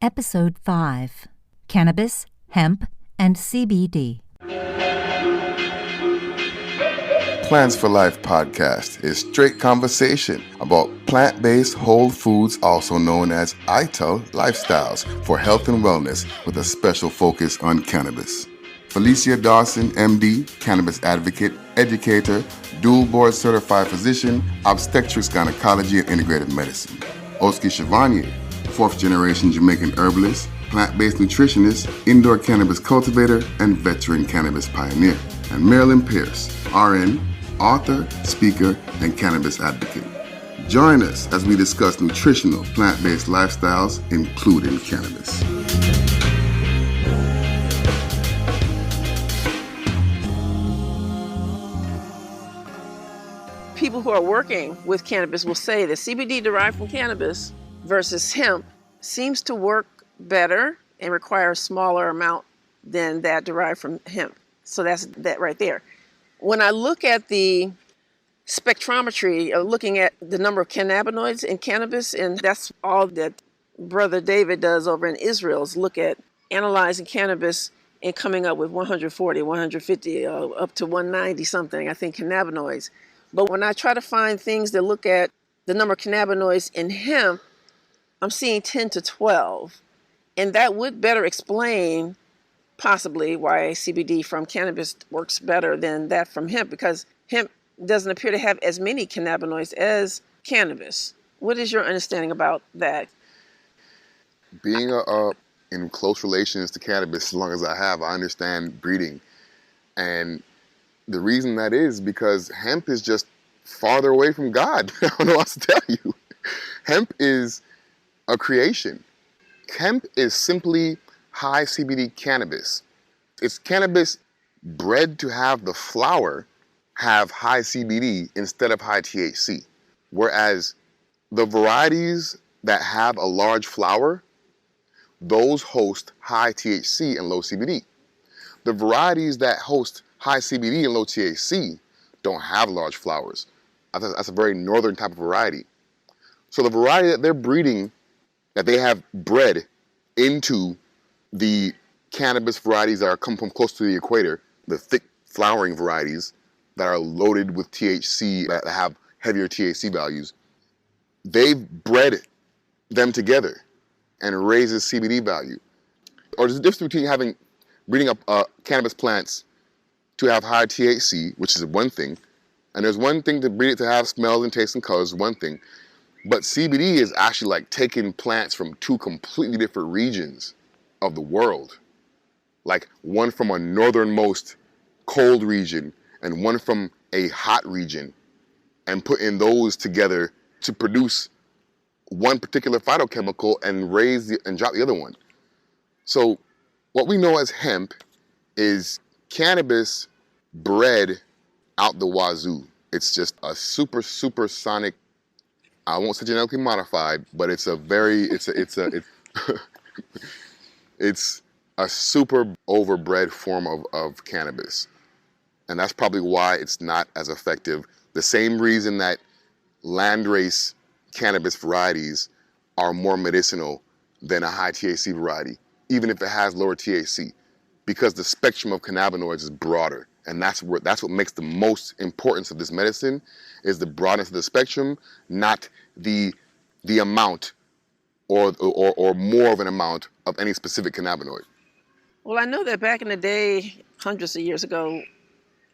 Episode 5, Cannabis, Hemp, and CBD. Plants for Lyfe Podcast is straight conversation about plant-based whole foods, also known as ITAL lifestyles for health and wellness, with a special focus on cannabis. Felecia Dawson MD, cannabis advocate, educator, dual board certified physician, Obstetrics, Gynecology, and Integrative medicine. Oskii Chevanier, fourth generation Jamaican herbalist, plant-based nutritionist, indoor cannabis cultivator, and veteran cannabis pioneer. And Marilyn Pierce RN, author, speaker, and cannabis advocate. Join us as we discuss nutritional plant-based lifestyles, including cannabis. People who are working with cannabis will say that CBD derived from cannabis versus hemp seems to work better and require a smaller amount than that derived from hemp. So that's that right there. When I look at the spectrometry, looking at the number of cannabinoids in cannabis, and that's all that Brother David does over in Israel, is look at analyzing cannabis and coming up with 140, 150, up to 190 something, I think, cannabinoids. But when I try to find things that look at the number of cannabinoids in hemp, I'm seeing 10 to 12. And that would better explain possibly why CBD from cannabis works better than that from hemp, because hemp doesn't appear to have as many cannabinoids as cannabis. What is your understanding about that? Being in close relations to cannabis as long as I have, I understand breeding. And the reason that is because hemp is just farther away from God. I don't know what to tell you. Hemp is a creation. Hemp is simply high CBD cannabis. It's cannabis bred to have the flower have high CBD instead of high THC. Whereas the varieties that have a large flower, those host high THC and low CBD. The varieties that host high CBD and low THC don't have large flowers. That's a very northern type of variety. So the variety that they're breeding, that they have bred into the cannabis varieties that come from close to the equator, the thick flowering varieties that are loaded with THC, that have heavier THC values, they've bred them together and raises CBD value. Or there's a difference between breeding up cannabis plants to have high THC, which is one thing, and there's one thing to breed it to have smells and tastes and colors, one thing. But CBD is actually like taking plants from two completely different regions of the world. Like one from a northernmost cold region and one from a hot region, and putting those together to produce one particular phytochemical and drop the other one. So what we know as hemp is cannabis bred out the wazoo. It's just a super sonic, I won't say genetically modified, but it's a super overbred form of cannabis. And that's probably why it's not as effective. The same reason that landrace cannabis varieties are more medicinal than a high THC variety, even if it has lower THC, because the spectrum of cannabinoids is broader. And that's what makes the most importance of this medicine, is the broadness of the spectrum, not the amount or more of an amount of any specific cannabinoid. Well, I know that back in the day, hundreds of years ago,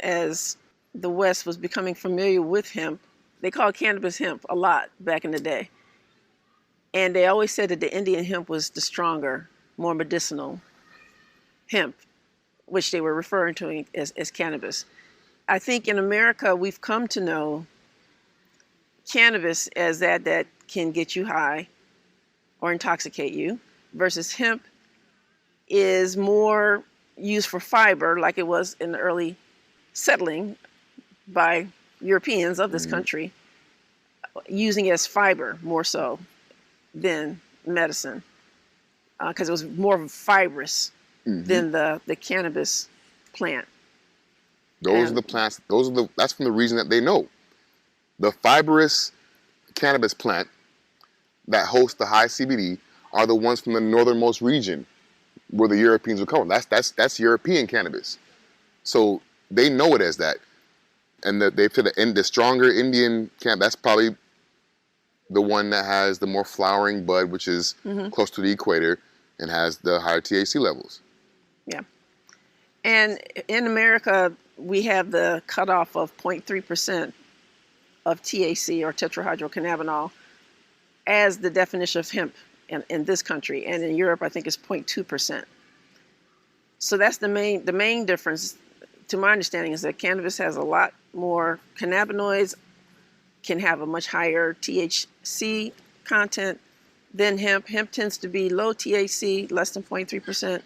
as the West was becoming familiar with hemp, they called cannabis hemp a lot back in the day. And they always said that the Indian hemp was the stronger, more medicinal hemp, which they were referring to as cannabis. I think in America, we've come to know cannabis as that can get you high or intoxicate you, versus hemp is more used for fiber, like it was in the early settling by Europeans of this country, using it as fiber more so than medicine, because it was more fibrous than the cannabis plant. Those are the plants, that's from the reason that they know. The fibrous cannabis plant that hosts the high CBD are the ones from the northernmost region where the Europeans would come. That's European cannabis. So they know it as that. And they've said the stronger Indian that's probably the one that has the more flowering bud, which is close to the equator and has the higher THC levels. Yeah. And in America, we have the cutoff of 0.3% of THC or tetrahydrocannabinol as the definition of hemp in this country. And in Europe, I think it's 0.2%. So that's the main difference, to my understanding, is that cannabis has a lot more cannabinoids, can have a much higher THC content than hemp. Hemp tends to be low THC, less than 0.3%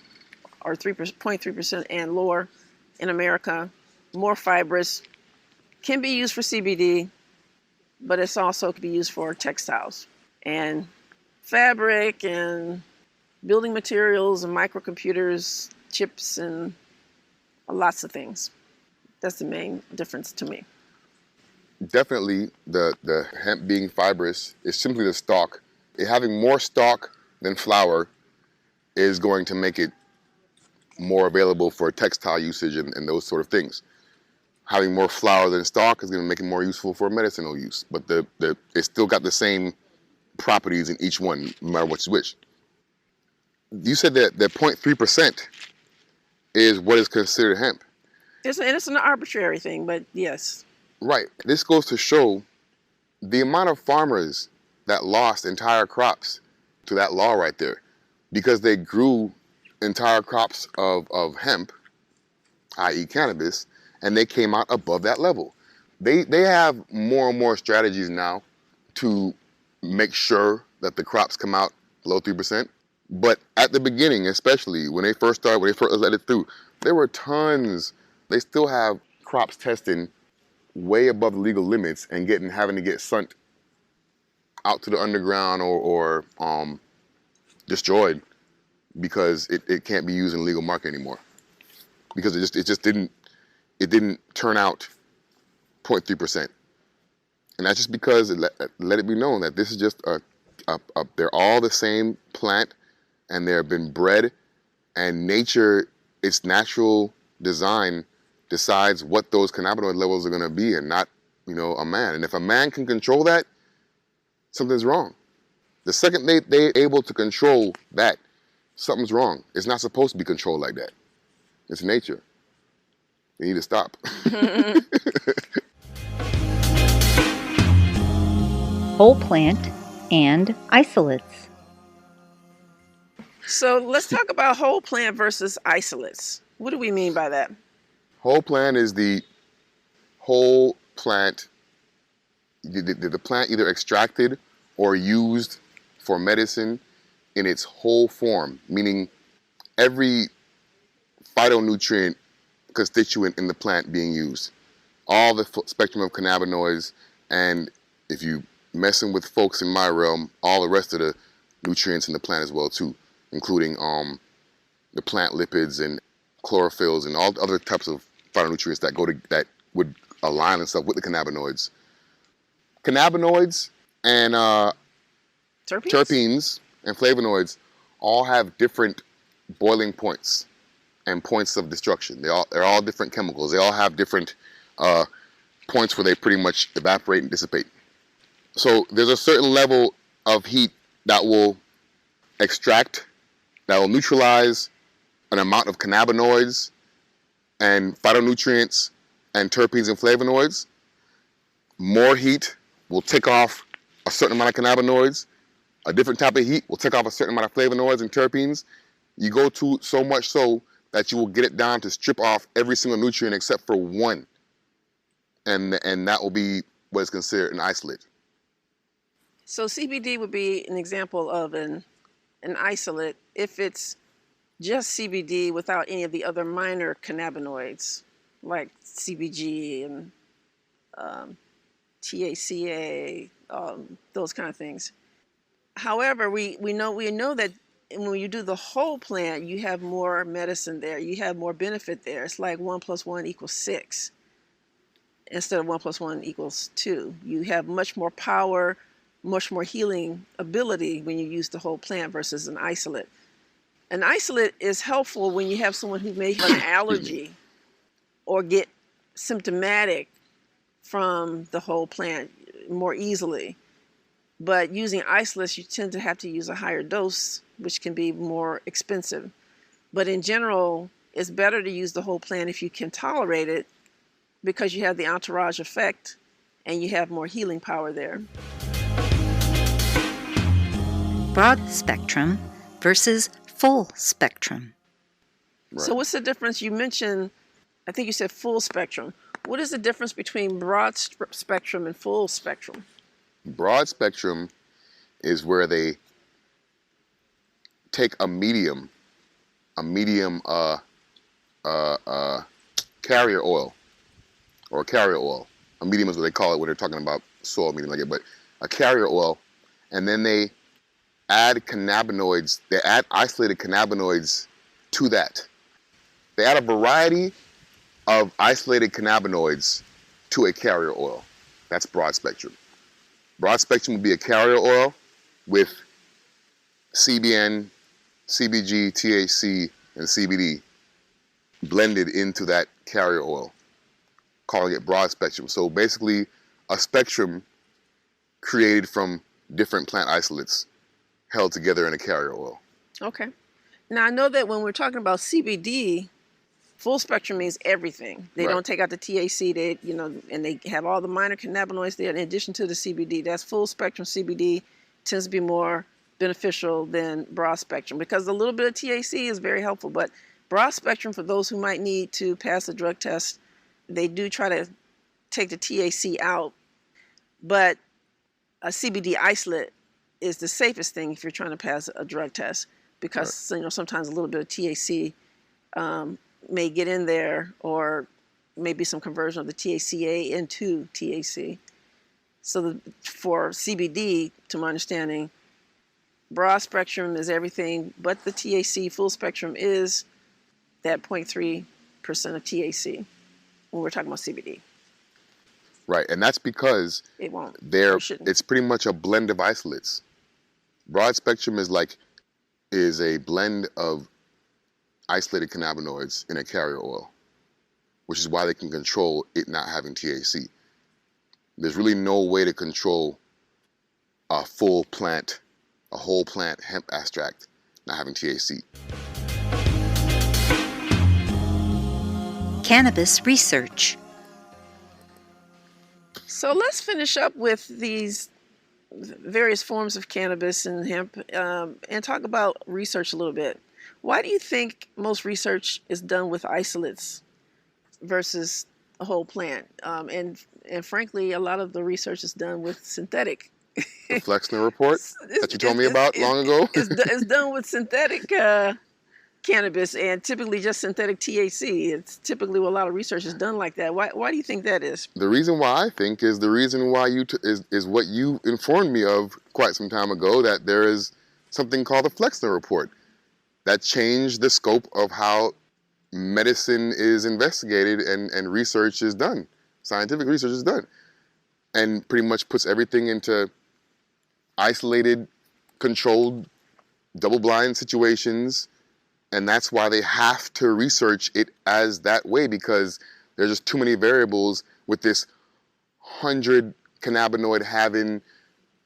or 0.3% and lower in America, more fibrous, can be used for CBD, but it's also can be used for textiles and fabric and building materials and microcomputers, chips, and lots of things. That's the main difference to me. Definitely, the hemp being fibrous is simply the stalk. It having more stalk than flower is going to make it more available for textile usage and those sort of things. Having more flower than stalk is going to make it more useful for medicinal use, but it's still got the same properties in each one, no matter which. You said that 0.3% is what is considered hemp. It's an arbitrary thing, but yes. Right. This goes to show the amount of farmers that lost entire crops to that law right there because they grew entire crops of hemp, i.e. cannabis, and they came out above that level. They have more and more strategies now to make sure that the crops come out below 3%. But at the beginning, especially when they first let it through, there were tons. They still have crops testing way above the legal limits and having to get sent out to the underground or destroyed because it can't be used in the legal market anymore because it just didn't turn out 0.3%, and that's just because let it be known that this is just they're all the same plant and they've been bred, and nature, its natural design decides what those cannabinoid levels are going to be, and not a man. And if a man can control that, something's wrong. The second they're able to control that, something's wrong. It's not supposed to be controlled like that. It's nature. They need to stop. Whole plant and isolates. So let's talk about whole plant versus isolates. What do we mean by that? Whole plant is the whole plant, the plant either extracted or used for medicine in its whole form, meaning every phytonutrient constituent in the plant being used, all the spectrum of cannabinoids, and if you messing with folks in my realm, all the rest of the nutrients in the plant as well too, including the plant lipids and chlorophylls and all other types of phytonutrients that would align themselves with the cannabinoids. Cannabinoids and terpenes and flavonoids all have different boiling points and points of destruction. They're all different chemicals. They all have different points where they pretty much evaporate and dissipate. So there's a certain level of heat that will extract, that will neutralize an amount of cannabinoids and phytonutrients and terpenes and flavonoids. More heat will take off a certain amount of cannabinoids. A different type of heat will take off a certain amount of flavonoids and terpenes. You go to so much so that you will get it down to strip off every single nutrient except for one. And that will be what is considered an isolate. So CBD would be an example of an isolate if it's just CBD without any of the other minor cannabinoids like CBG and THCA, those kind of things. However, we know that when you do the whole plant, you have more medicine there. You have more benefit there. It's like 1 + 1 = 6 instead of 1 + 1 = 2. You have much more power, much more healing ability when you use the whole plant versus an isolate. An isolate is helpful when you have someone who may have an allergy or get symptomatic from the whole plant more easily. But using isolates, you tend to have to use a higher dose, which can be more expensive. But in general, it's better to use the whole plant if you can tolerate it, because you have the entourage effect and you have more healing power there. Broad spectrum versus full spectrum. Right. So what's the difference? You mentioned, I think you said full spectrum. What is the difference between broad spectrum and full spectrum? Broad spectrum is where they take a medium carrier oil, or carrier oil. A medium is what they call it when they're talking about soil medium like it, but a carrier oil, and then they add cannabinoids. They add isolated cannabinoids to that. They add a variety of isolated cannabinoids to a carrier oil. That's broad spectrum. Broad spectrum would be a carrier oil with CBN, CBG, THC, and CBD blended into that carrier oil, calling it broad spectrum. So basically a spectrum created from different plant isolates held together in a carrier oil. Okay. Now I know that when we're talking about CBD, full spectrum means everything. They Right. don't take out the THC, and they have all the minor cannabinoids there in addition to the CBD. That's full spectrum CBD, tends to be more beneficial than broad spectrum because a little bit of THC is very helpful. But broad spectrum, for those who might need to pass a drug test, they do try to take the THC out. But a CBD isolate is the safest thing if you're trying to pass a drug test because Right. Sometimes a little bit of THC may get in there, or maybe some conversion of the THCA into THC. So for CBD, to my understanding, broad spectrum is everything but the THC. Full spectrum is that 0.3% of THC when we're talking about CBD. Right, and that's because It won't. it's pretty much a blend of isolates. Broad spectrum is a blend of isolated cannabinoids in a carrier oil, which is why they can control it not having THC. There's really no way to control a whole plant hemp extract not having THC. Cannabis research. So let's finish up with these various forms of cannabis and hemp and talk about research a little bit. Why do you think most research is done with isolates versus a whole plant? And frankly, a lot of the research is done with synthetic. The Flexner report that you told me about long ago? It's done with synthetic cannabis and typically just synthetic THC. It's typically what a lot of research is done like that. Why do you think that is? The reason why I think is the reason why is what you informed me of quite some time ago, that there is something called the Flexner report that changed the scope of how medicine is investigated and research is done. Scientific research is done. And pretty much puts everything into isolated, controlled, double-blind situations. And that's why they have to research it as that way, because there's just too many variables with this 100 cannabinoid having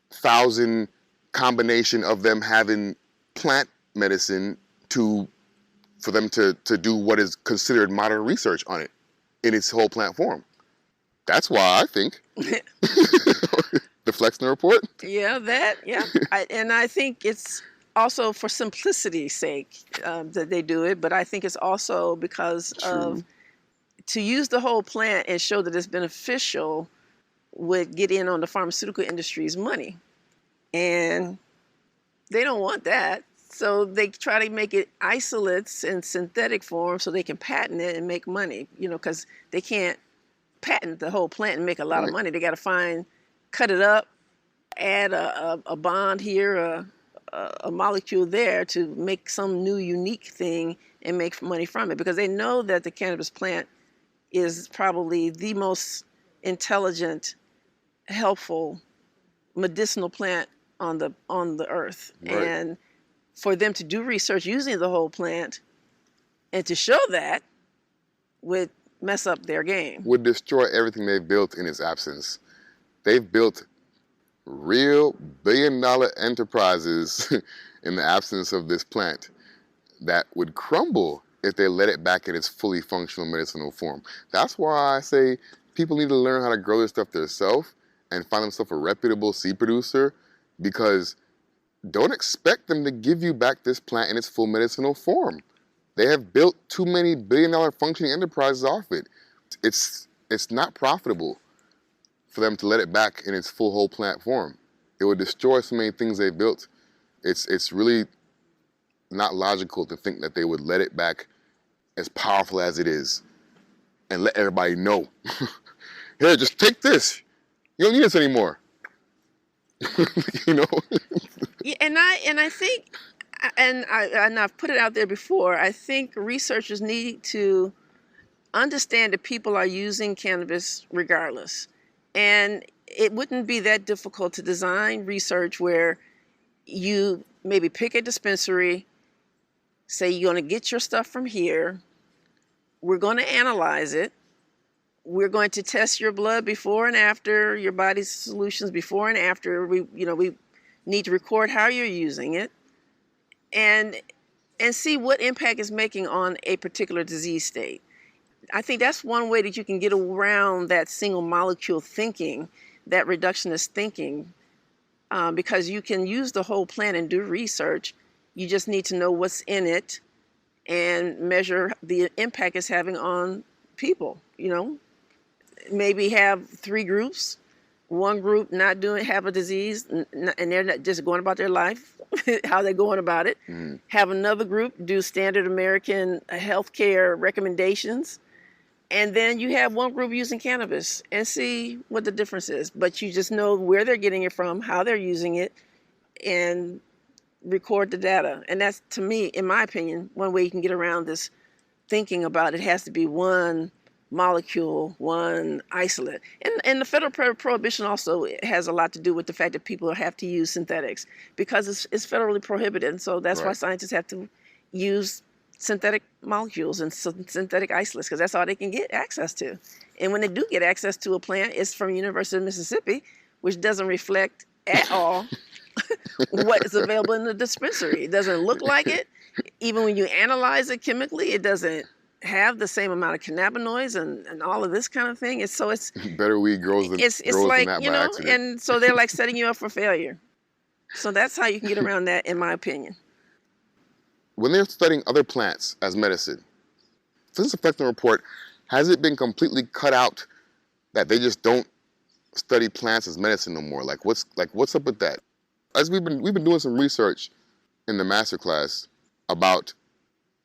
1,000 combination of them having plant medicine for them to do what is considered modern research on it in its whole plant form. That's why I think the Flexner report. Yeah, I think it's also for simplicity's sake that they do it, but I think it's also because of to use the whole plant and show that it's beneficial would get in on the pharmaceutical industry's money, and they don't want that. So they try to make it isolates in synthetic form so they can patent it and make money, because they can't patent the whole plant and make a lot of money. They got to cut it up, add a bond here, a molecule there to make some new unique thing and make money from it, because they know that the cannabis plant is probably the most intelligent, helpful medicinal plant on the earth. Right. And for them to do research using the whole plant and to show that would mess up their game. Would destroy everything they've built in its absence. They've built real billion-dollar enterprises in the absence of this plant that would crumble if they let it back in its fully functional medicinal form. That's why I say people need to learn how to grow this stuff themselves and find themselves a reputable seed producer, because don't expect them to give you back this plant in its full medicinal form. They have built too many billion-dollar functioning enterprises off it. It's not profitable for them to let it back in its full whole plant form. It would destroy so many things they've built. It's really not logical to think that they would let it back as powerful as it is and let everybody know. Here, just take this. You don't need this anymore. You know? Yeah, and I think, and I've put it out there before, I think researchers need to understand that people are using cannabis regardless. And it wouldn't be that difficult to design research where you maybe pick a dispensary, say you're going to get your stuff from here, we're going to analyze it, we're going to test your blood before and after, your body's solutions before and after, we need to record how you're using it, and see what impact it's making on a particular disease state. I think that's one way that you can get around that single molecule thinking, that reductionist thinking, because you can use the whole plant and do research. You just need to know what's in it and measure the impact it's having on people. Maybe have 3 groups. One group have a disease and they're not just going about their life, how they're going about it. Mm-hmm. Have another group do standard American healthcare recommendations. And then you have one group using cannabis and see what the difference is. But you just know where they're getting it from, how they're using it, and record the data. And that's, to me, in my opinion, one way you can get around this thinking about it has to be one molecule, one isolate. And the federal prohibition also has a lot to do with the fact that people have to use synthetics because it's federally prohibited. And so that's why scientists have to use synthetic molecules and synthetic isolates because that's all they can get access to. And when they do get access to a plant, it's from University of Mississippi, which doesn't reflect at all what is available in the dispensary. It doesn't look like it. Even when you analyze it chemically, it doesn't have the same amount of cannabinoids and all of this kind of thing. It's better weed grows than it's grows like, than that by accident. And so they're like setting you up for failure. So that's how you can get around that, in my opinion. When they're studying other plants as medicine, this effect report, has it been completely cut out that they just don't study plants as medicine no more? What's up with that? As we've been doing some research in the masterclass about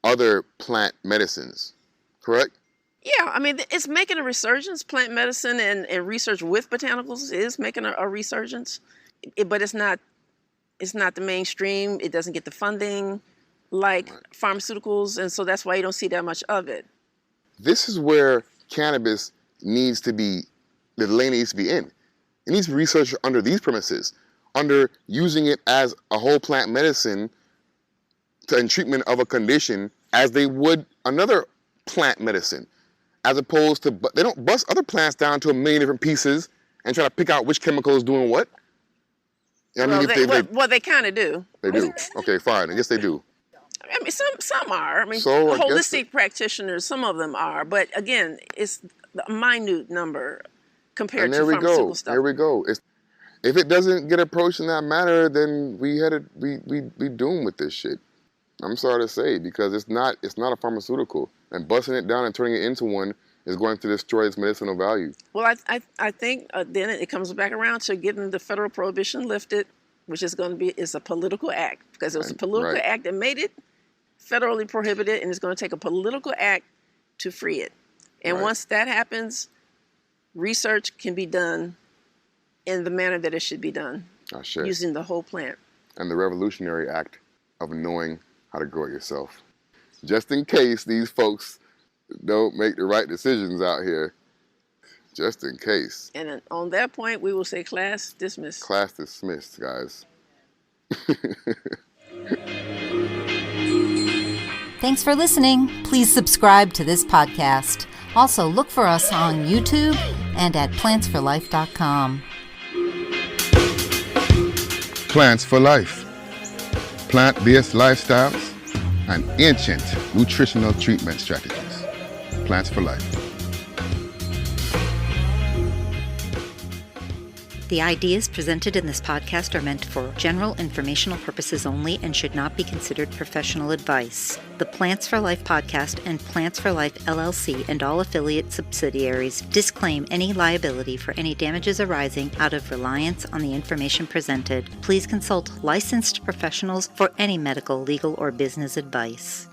other plant medicines, correct? Yeah, I mean, it's making a resurgence. Plant medicine and research with botanicals is making a resurgence, but it's not the mainstream. It doesn't get the funding like pharmaceuticals, and so that's why you don't see that much of it. This is where cannabis needs to be, the lane needs to be in. It needs to be researched under these premises, under using it as a whole plant medicine in treatment of a condition as they would another plant medicine, as opposed to, they don't bust other plants down to a million different pieces and try to pick out which chemical is doing what. I mean, they kind of do. They do. Okay, fine. I guess they do. I mean, some are. I mean, so holistic practitioners, some of them are. But again, it's a minute number compared to pharmaceutical stuff. There we go. If it doesn't get approached in that manner, then we doomed with this shit. I'm sorry to say, because it's not a pharmaceutical, and busting it down and turning it into one is going to destroy its medicinal value. Well, I think then it comes back around to getting the federal prohibition lifted, which is going to be a political act, because it was a political act that made it federally prohibited, and it's going to take a political act to free it. And once that happens, research can be done in the manner that it should be done, using the whole plant. And the revolutionary act of knowing how to grow it yourself. Just in case these folks don't make the right decisions out here. Just in case. And on that point, we will say class dismissed. Class dismissed, guys. Thanks for listening. Please subscribe to this podcast. Also, look for us on YouTube and at plantsforlife.com. Plants for Life. Plant-based lifestyles and ancient nutritional treatment strategies. Plants for Life. The ideas presented in this podcast are meant for general informational purposes only and should not be considered professional advice. The Plants for Life podcast and Plants for Life LLC and all affiliate subsidiaries disclaim any liability for any damages arising out of reliance on the information presented. Please consult licensed professionals for any medical, legal, or business advice.